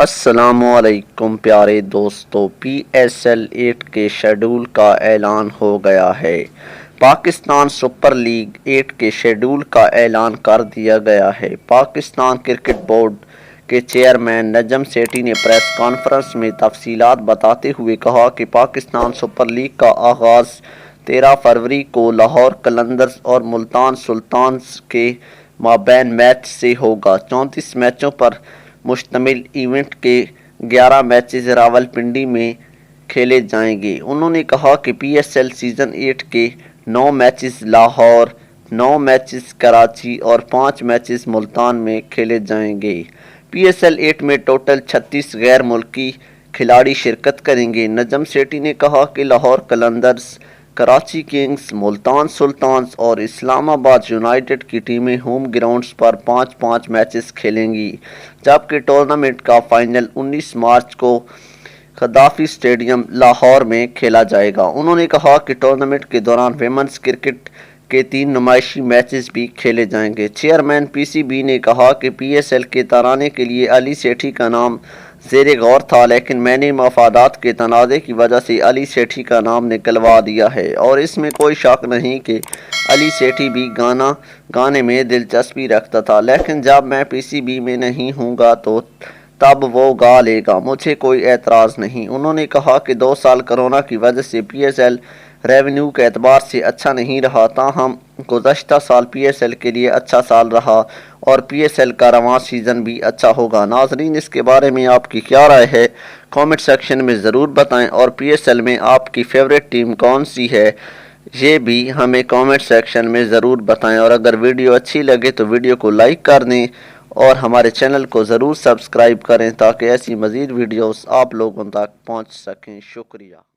السلام علیکم پیارے دوستو، پی ایس ایل 8 کے شیڈول کا اعلان ہو گیا ہے۔ پاکستان سپر لیگ 8 کے شیڈول کا اعلان کر دیا گیا ہے۔ پاکستان کرکٹ بورڈ کے چیئرمین نجم سیٹھی نے پریس کانفرنس میں تفصیلات بتاتے ہوئے کہا کہ پاکستان سپر لیگ کا آغاز 13 فروری کو لاہور قلندرز اور ملتان سلطانز کے مابین میچ سے ہوگا۔ 34 میچوں پر مشتمل ایونٹ کے 11 میچز راولپنڈی میں کھیلے جائیں گے۔ انہوں نے کہا کہ پی ایس ایل سیزن 8 کے 9 میچز لاہور، 9 میچز کراچی اور 5 میچز ملتان میں کھیلے جائیں گے۔ پی ایس ایل 8 میں ٹوٹل 36 غیر ملکی کھلاڑی شرکت کریں گے۔ نجم سیٹھی نے کہا کہ لاہور قلندرز، کراچی کنگز، ملتان سلطانز اور اسلام آباد یونائیٹڈ کی ٹیمیں ہوم گراؤنڈز پر 5-5 میچز کھیلیں گی، جبکہ ٹورنامنٹ کا فائنل 19 مارچ کو قذافی اسٹیڈیم لاہور میں کھیلا جائے گا۔ انہوں نے کہا کہ ٹورنامنٹ کے دوران ویمنز کرکٹ کے 3 نمائشی میچز بھی کھیلے جائیں گے۔ چیئرمین پی سی بی نے کہا کہ پی ایس ایل کے ترانے کے لیے علی سیٹھی کا نام زیر غور تھا، لیکن میں نے مفادات کے تنازع کی وجہ سے علی سیٹھی کا نام نکلوا دیا ہے، اور اس میں کوئی شک نہیں کہ علی سیٹھی بھی گانے میں دلچسپی رکھتا تھا، لیکن جب میں پی سی بی میں نہیں ہوں گا تو تب وہ گا لے گا، مجھے کوئی اعتراض نہیں۔ انہوں نے کہا کہ 2 سال کورونا کی وجہ سے پی ایس ایل ریونیو کے اعتبار سے اچھا نہیں رہا، تاہم گزشتہ سال پی ایس ایل کے لیے اچھا سال رہا اور پی ایس ایل کا رواں سیزن بھی اچھا ہوگا۔ ناظرین، اس کے بارے میں آپ کی کیا رائے ہے؟ کامنٹ سیکشن میں ضرور بتائیں، اور پی ایس ایل میں آپ کی فیوریٹ ٹیم کون سی ہے یہ بھی ہمیں کامنٹ سیکشن میں ضرور بتائیں، اور اگر ویڈیو اچھی لگے تو ویڈیو کو لائک کر دیں اور ہمارے چینل کو ضرور سبسکرائب کریں تاکہ ایسی مزید ویڈیوز آپ لوگوں تک پہنچ سکیں۔ شکریہ۔